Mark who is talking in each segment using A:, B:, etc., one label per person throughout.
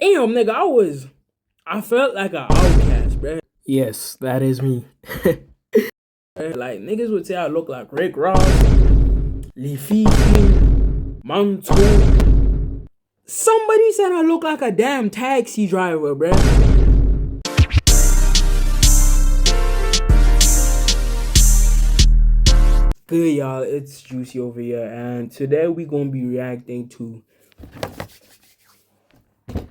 A: Damn, nigga, I felt like an outcast, bruh. Yes, that is me. Like, niggas would say I look like Rick Ross, Lefifi, Manto. Somebody said I look like a damn taxi driver, bruh. Good, y'all, it's Juicy over here, and today we gonna be reacting to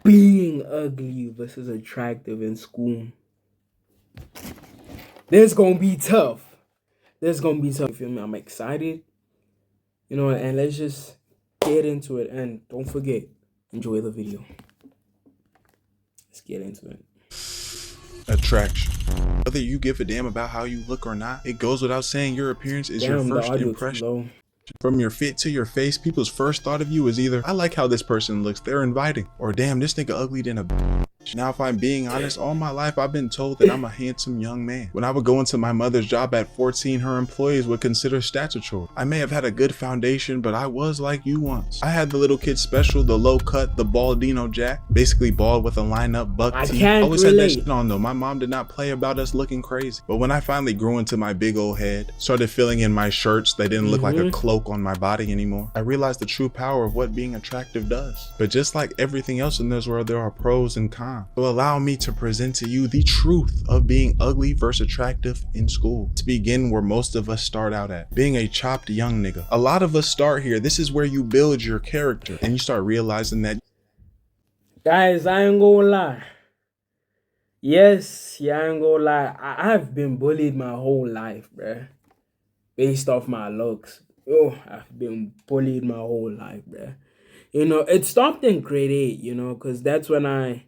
A: being ugly versus attractive in school. This gonna be tough. You feel me? I'm excited. You know, and let's just get into it. And don't forget, enjoy the video. Let's get into it.
B: Attraction. Whether you give a damn about how you look or not, it goes without saying your appearance is your first impression. From your fit to your face, people's first thought of you is either, I like how this person looks, they're inviting, or damn, this nigga ugly than a bitch. Now, if I'm being honest, all my life I've been told that I'm a handsome young man. When I would go into my mother's job at 14, her employees would consider stature. I may have had a good foundation, but I was like you once. I had the little kid special, the low cut, the baldino jack, basically bald with a line-up buck teeth. I always had that shit on though. My mom did not play about us looking crazy. But when I finally grew into my big old head, started filling in my shirts that didn't look like a cloak on my body anymore, I realized the true power of what being attractive does. But just like everything else in this world, there are pros and cons. So allow me to present to you the truth of being ugly versus attractive in school. To begin where most of us start out at, being a chopped young nigga. A lot of us start here. This is where you build your character and you start realizing that.
A: Guys, I ain't gonna lie. Yes, yeah, I ain't gonna lie. I've been bullied my whole life, bruh. Based off my looks. Oh, I've been bullied my whole life, bruh. You know, it stopped in grade 8, you know, because that's when I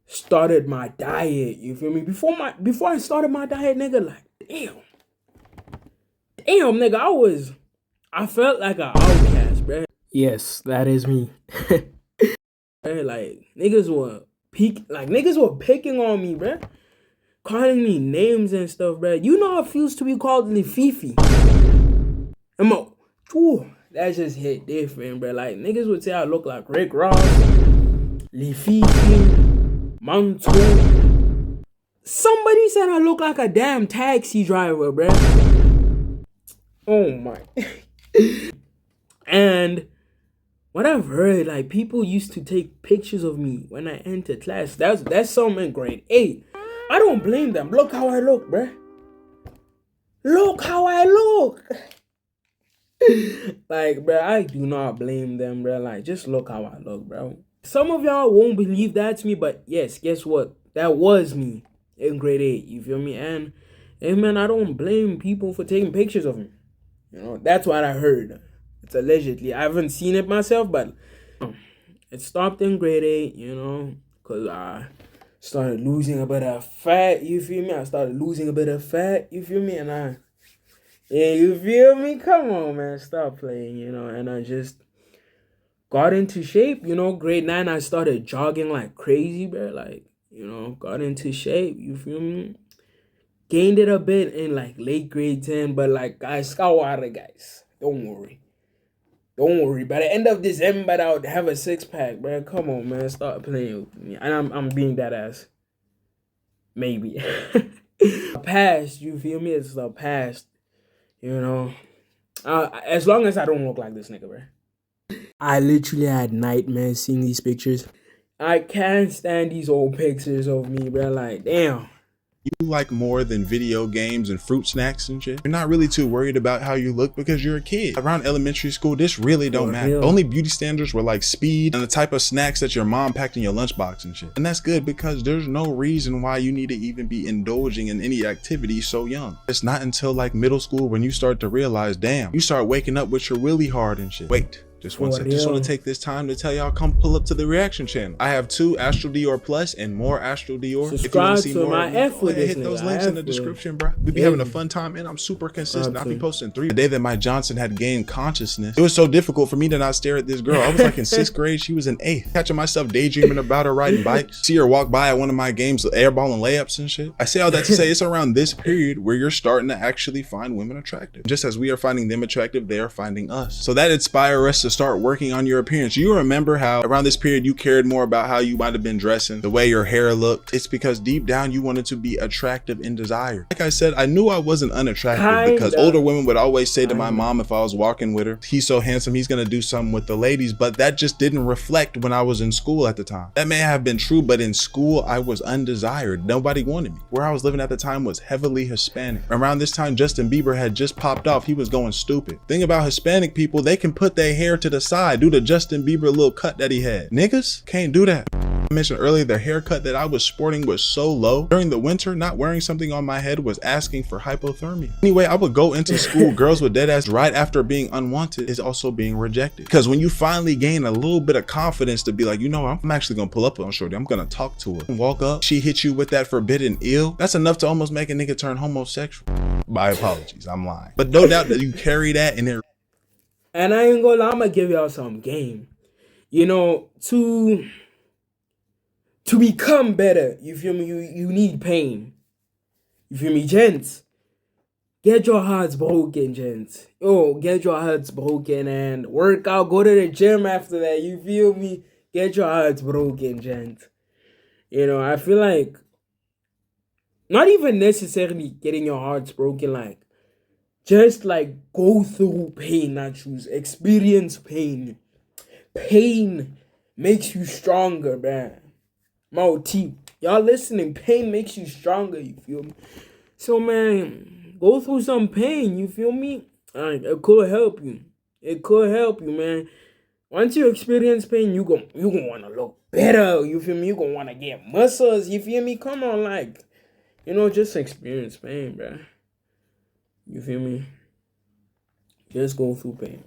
A: started my diet. You feel me? Before I started my diet, nigga, like, damn, nigga, I felt like an outcast, bruh. Yes, that is me. Like, niggas were picking on me, bruh. Calling me names and stuff, bruh. You know how it feels to be called Lefifi. That just hit different, bruh. Like, niggas would say I look like Rick Ross, Lefifi, Manto. Somebody said I look like a damn taxi driver, bruh. Oh my. And what I've heard, like, people used to take pictures of me when I entered class. That's something in grade 8. I don't blame them. Look how I look, bruh. Look how I look. Like, bruh, I do not blame them, bruh. Like, just look how I look, bro. Some of y'all won't believe that's me, but yes, guess what? That was me in grade 8, you feel me? And man, I don't blame people for taking pictures of me. You know, that's what I heard. It's allegedly. I haven't seen it myself, but it stopped in grade 8, you know, because I started losing a bit of fat, you feel me? And yeah, you feel me? Come on, man, stop playing, you know, and I just got into shape, you know. Grade 9, I started jogging like crazy, bro. Like, you know, got into shape, you feel me? Gained it a bit in like late grade 10, but like, guys, don't worry. By the end of December, I would have a 6-pack, bro. Come on, man, start playing with me. And I'm being that ass. Maybe. Past, you feel me? It's the past, you know. As long as I don't look like this nigga, bro. I literally had nightmares seeing these pictures. I can't stand these old pictures of me, bro. Like, damn.
B: You like more than video games and fruit snacks and shit. You're not really too worried about how you look because you're a kid. Around elementary school, this really don't matter. The only beauty standards were like speed and the type of snacks that your mom packed in your lunchbox and shit. And that's good because there's no reason why you need to even be indulging in any activity so young. It's not until like middle school when you start to realize, damn, you start waking up with your willy hard and shit. Wait. Just one second. Just want to take this time to tell y'all, come pull up to the reaction channel. I have 2 Astro Dior Plus and more Astro Dior.
A: Subscribe if you want to see more, go ahead,
B: hit those links in the description, bro. We be having a fun time and I'm super consistent. I'll be posting 3. The day that my Johnson had gained consciousness, it was so difficult for me to not stare at this girl. I was like in 6th grade, she was in 8th. Catching myself daydreaming about her riding bikes. See her walk by at one of my games, airballing layups and shit. I say all that to say it's around this period where you're starting to actually find women attractive. Just as we are finding them attractive, they are finding us. So that inspires us to start working on your appearance. You remember how around this period you cared more about how you might have been dressing, the way your hair looked. It's because deep down you wanted to be attractive and desired. Like I said, I knew I wasn't unattractive because older women would always say to my mom if I was walking with her, he's so handsome, he's gonna do something with the ladies, but that just didn't reflect when I was in school at the time. That may have been true, but in school I was undesired. Nobody wanted me. Where I was living at the time was heavily Hispanic. Around this time, Justin Bieber had just popped off. He was going stupid. Thing about Hispanic people, they can put their hair to the side, do the Justin Bieber little cut that he had. Niggas can't do that. I mentioned earlier, the haircut that I was sporting was so low. During the winter, not wearing something on my head was asking for hypothermia. Anyway, I would go into school, girls with dead ass right after being unwanted is also being rejected. Because when you finally gain a little bit of confidence to be like, you know, I'm actually gonna pull up on shorty, I'm gonna talk to her. Walk up, she hit you with that forbidden ill. That's enough to almost make a nigga turn homosexual. My apologies, I'm lying. But no doubt that you carry that in there.
A: And I ain't gonna lie, I'm gonna give y'all some game. You know, to become better, you feel me? You need pain. You feel me, gents? Get your hearts broken, gents. Yo, get your hearts broken and work out. Go to the gym after that. You feel me? Get your hearts broken, gents. You know, I feel like not even necessarily getting your hearts broken, like just like go through pain, not choose. Experience pain. Pain makes you stronger, man. Mouty. Y'all listening, pain makes you stronger, you feel me? So man, go through some pain, you feel me? It could help you. It could help you, man. Once you experience pain, you gonna wanna look better, you feel me? You gonna wanna get muscles, you feel me? Come on, like, you know, just experience pain, bro. You feel me? Just go through pain.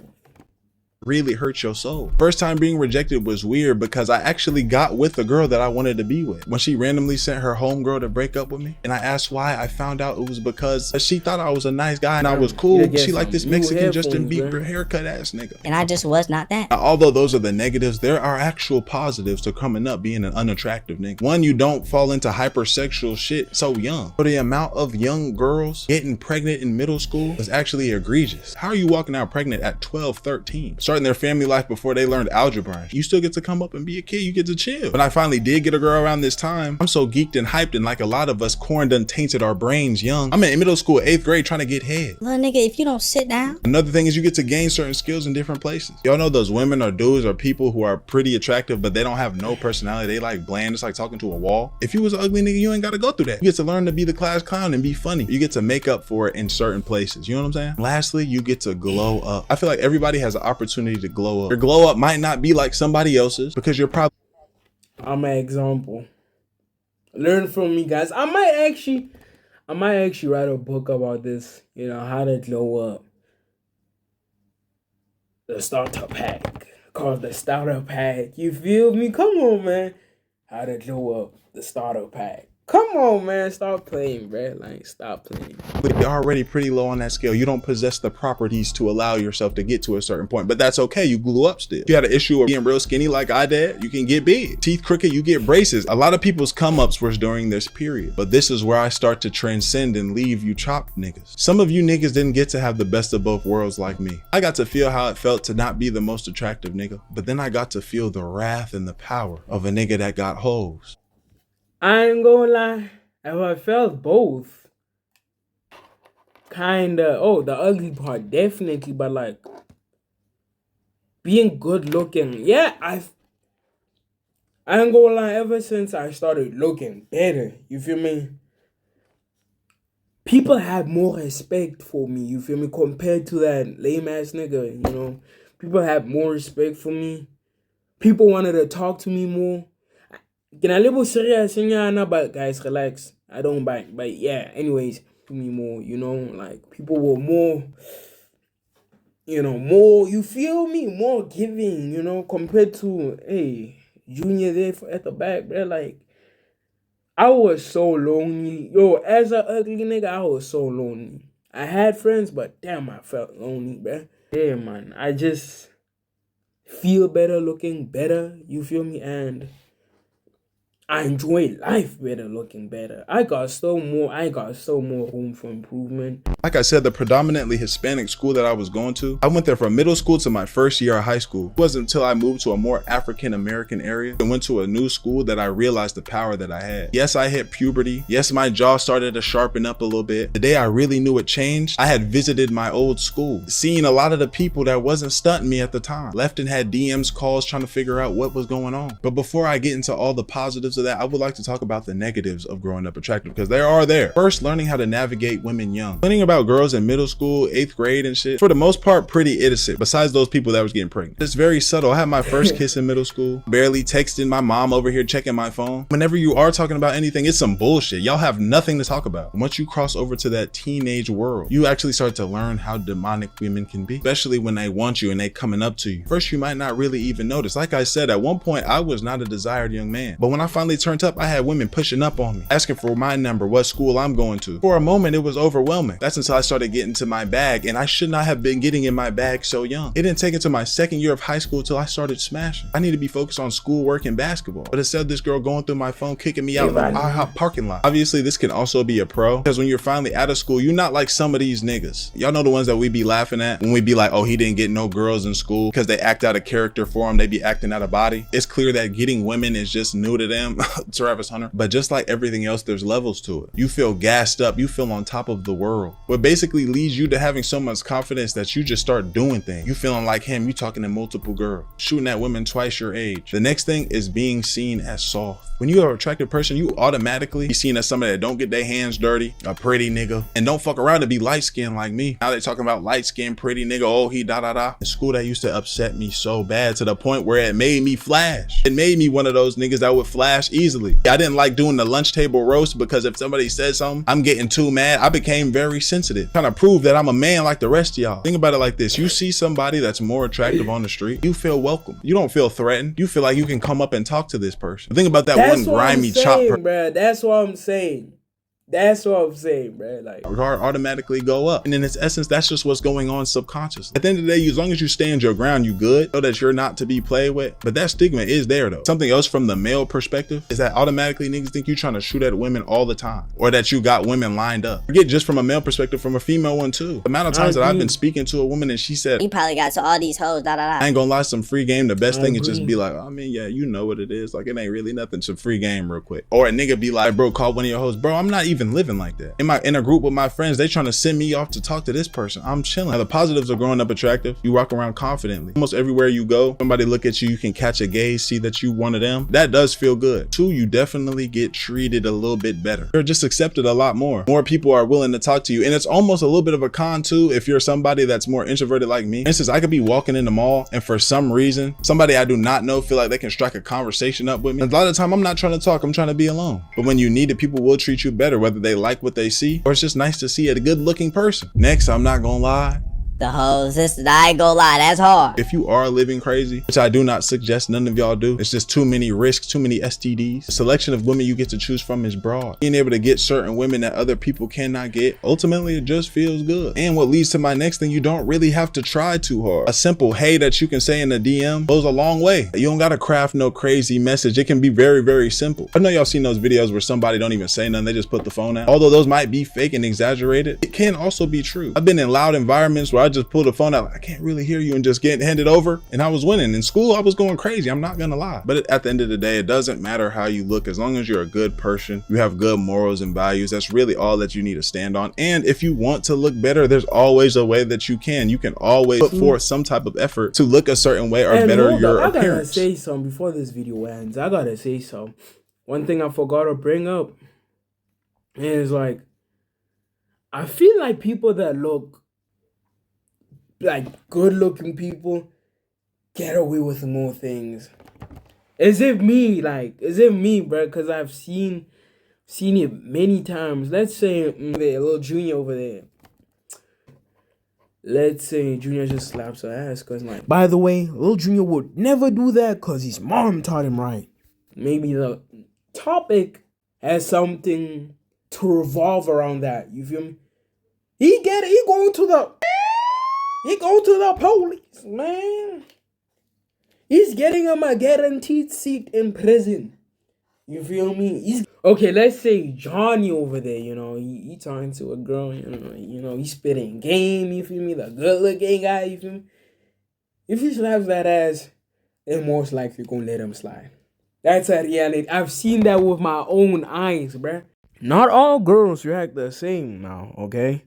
B: Really hurt your soul. First time being rejected was weird because I actually got with the girl that I wanted to be with. When she randomly sent her homegirl to break up with me and I asked why, I found out it was because she thought I was a nice guy and I was cool. She liked this Mexican Justin Bieber haircut ass nigga.
C: And I just was not that.
B: Now, although those are the negatives, there are actual positives to coming up being an unattractive nigga. One, you don't fall into hypersexual shit so young. But the amount of young girls getting pregnant in middle school is actually egregious. How are you walking out pregnant at 12, 13? Starting their family life before they learned algebra. You still get to come up and be a kid. You get to chill. When I finally did get a girl around this time, I'm so geeked and hyped, and like a lot of us, corn done tainted our brains young. I'm in middle school, 8th grade, trying to get head.
C: Well, nigga, if you don't sit down.
B: Another thing is you get to gain certain skills in different places. Y'all know those women or dudes or people who are pretty attractive, but they don't have no personality. They like bland. It's like talking to a wall. If you was an ugly nigga, you ain't got to go through that. You get to learn to be the class clown and be funny. You get to make up for it in certain places. You know what I'm saying? Lastly, you get to glow up. I feel like everybody has an opportunity to glow up. Your glow up might not be like somebody else's because you're probably.
A: I'm an example. Learn from me, guys. I might actually write a book about this. You know, how to glow up. The starter pack. Called the starter pack. You feel me? Come on, man. How to glow up. The starter pack. Come on, man. Stop playing, bro. Like, stop playing.
B: But you're already pretty low on that scale. You don't possess the properties to allow yourself to get to a certain point. But that's okay. You glue up still. If you had an issue of being real skinny like I did, you can get big. Teeth crooked, you get braces. A lot of people's come-ups was during this period. But this is where I start to transcend and leave you chopped niggas. Some of you niggas didn't get to have the best of both worlds like me. I got to feel how it felt to not be the most attractive nigga. But then I got to feel the wrath and the power of a nigga that got hoes.
A: I ain't gonna lie, if I felt both, kinda, the ugly part, definitely, but like, being good looking, yeah, I ain't gonna lie, ever since I started looking better, you feel me, people had more respect for me, you feel me, compared to that lame ass nigga, you know, people had more respect for me, people wanted to talk to me more. Can I live serious, but guys, relax. I don't bite, but yeah. Anyways, to me more, you know, like people were more, you know, more. You feel me? More giving, you know, compared to Junior there at the back, bro. Like I was so lonely, yo. As an ugly nigga, I was so lonely. I had friends, but damn, I felt lonely, bro. Yeah, man. I just feel better, looking better. You feel me? And I enjoy life better looking better. I got so more room for improvement.
B: Like I said, the predominantly Hispanic school that I was going to, I went there from middle school to my first year of high school. It wasn't until I moved to a more African American area and went to a new school that I realized the power that I had. Yes, I hit puberty. Yes, my jaw started to sharpen up a little bit. The day I really knew it changed, I had visited my old school, seeing a lot of the people that wasn't stunting me at the time. Left and had DMs, calls, trying to figure out what was going on. But before I get into all the positives of that, I would like to talk about the negatives of growing up attractive, because there are there. First, learning how to navigate women young. Learning about girls in middle school, 8th grade and shit, for the most part, pretty innocent, besides those people that was getting pregnant. It's very subtle. I had my first kiss in middle school, barely texting my mom over here checking my phone. Whenever you are talking about anything, it's some bullshit. Y'all have nothing to talk about. Once you cross over to that teenage world, you actually start to learn how demonic women can be, especially when they want you and they coming up to you. First, you might not really even notice. Like I said, at one point, I was not a desired young man, but when I finally turned up, I had women pushing up on me, asking for my number, what school I'm going to. For a moment, it was overwhelming. That's until I started getting to my bag, and I should not have been getting in my bag so young. It didn't take until my second year of high school till I started smashing. I need to be focused on schoolwork and basketball, but instead this girl going through my phone, kicking me out in the IHOP parking lot. Obviously, this can also be a pro, because when you're finally out of school, you're not like some of these niggas. Y'all know the ones that we be laughing at when we be like, oh, he didn't get no girls in school because they act out of character for him. They be acting out of body. It's clear that getting women is just new to them. Travis Hunter. But just like everything else, there's levels to it. You feel gassed up. You feel on top of the world. What basically leads you to having so much confidence that you just start doing things. You feeling like him. You talking to multiple girls. Shooting at women twice your age. The next thing is being seen as soft. When you are an attractive person, you automatically be seen as somebody that don't get their hands dirty, a pretty nigga, and don't fuck around to be light skinned like me. Now they talking about light skinned, pretty nigga, oh, he da da da. In school, that used to upset me so bad to the point where it made me flash. It made me one of those niggas that would flash easily. I didn't like doing the lunch table roast, because if somebody said something, I'm getting too mad. I became very sensitive, trying to prove that I'm a man like the rest of y'all. Think about it like this. You see somebody that's more attractive on the street, you feel welcome. You don't feel threatened. You feel like you can come up and talk to this person. Think about that. That's one grimy chopper.
A: That's what I'm saying. That's what I'm saying, bro. Like,
B: heart automatically go up. And in its essence, that's just what's going on subconsciously. At the end of the day, as long as you stand your ground, you good. Know that you're not to be played with. But that stigma is there though. Something else from the male perspective is that automatically niggas think you trying to shoot at women all the time, or that you got women lined up. Forget just from a male perspective, from a female one too. The amount of times that I've been speaking to a woman and she said,
C: you probably got to all these hoes, da da da.
B: I ain't gonna lie, some free game. The best thing is just be like, I mean, yeah, you know what it is. Like, it ain't really nothing. Some free game real quick. Or a nigga be like, bro, call one of your hoes. Bro, I'm not even living like that. In a group with my friends, they trying to send me off to talk to this person. I'm chilling. Now, the positives of growing up attractive, you walk around confidently. Almost everywhere you go, somebody look at you, you can catch a gaze, see that you one of them. That does feel good. Two, you definitely get treated a little bit better. You're just accepted a lot more. More people are willing to talk to you. And it's almost a little bit of a con too if you're somebody that's more introverted like me. For instance, I could be walking in the mall and for some reason, somebody I do not know feel like they can strike a conversation up with me. And a lot of the time, I'm not trying to talk, I'm trying to be alone. But when you need it, people will treat you better, whether they like what they see or it's just nice to see a good looking person. Next, I'm not gonna lie,
C: the hoes, I ain't gonna lie, that's hard.
B: If you are living crazy, which I do not suggest none of y'all do, it's just too many risks, too many STDs. The selection of women you get to choose from is broad. Being able to get certain women that other people cannot get, ultimately it just feels good. And what leads to my next thing, you don't really have to try too hard. A simple hey that you can say in the DM goes a long way. You don't gotta craft no crazy message. It can be very, very simple. I know y'all seen those videos where somebody don't even say nothing, they just put the phone out. Although those might be fake and exaggerated, it can also be true. I've been in loud environments where I just pull the phone out, I can't really hear you, and just get handed over, and I was winning. In school, I was going crazy, I'm not gonna lie. But at the end of the day, it doesn't matter how you look, as long as you're a good person, you have good morals and values, that's really all that you need to stand on. And if you want to look better, there's always a way that you can. You can always put forth some type of effort to look a certain way or better your appearance.
A: I gotta say something before this video ends. I gotta say something. One thing I forgot to bring up is like, I feel like people that look like good looking people get away with more things. Is it me, bro? Because I've seen it many times. Let's say the little Junior over there. Let's say Junior just slaps her ass because, like, by the way, little Junior would never do that because his mom taught him right. Maybe the topic has something to revolve around that. You feel me? He going to the police, man. He's getting him a guaranteed seat in prison. You feel me? Okay, let's say Johnny over there, you know, he talking to a girl, you know, he spitting game, you feel me? The good looking guy, you feel me? If he slaps that ass, they're most likely gonna let him slide. That's a reality. I've seen that with my own eyes, bruh. Not all girls react the same now, okay?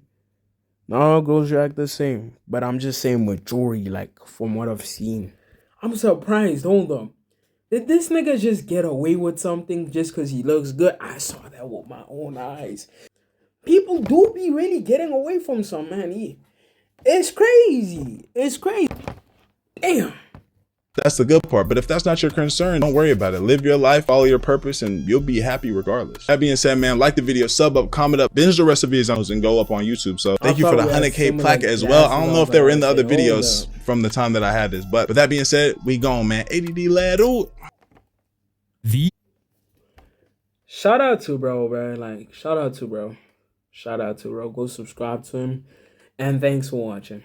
A: Not all girls react the same. But I'm just saying majority, like, from what I've seen. I'm surprised, hold on. Did this nigga just get away with something just because he looks good? I saw that with my own eyes. People do be really getting away from some, man. It's crazy. It's crazy. Damn.
B: That's the good part. But if that's not your concern, don't worry about it. Live your life, follow your purpose, and you'll be happy regardless. That being said, man, like the video, sub up, comment up, binge the rest of these and go up on YouTube. So thank you for the 100K plaque as well. I don't know if they were in the other videos from the time that I had this, but with that being said, we gone, man. ADD lad. Ooh.
A: Shout out to bro, man. Like, shout out to bro. Shout out to bro. Go subscribe to him. And thanks for watching.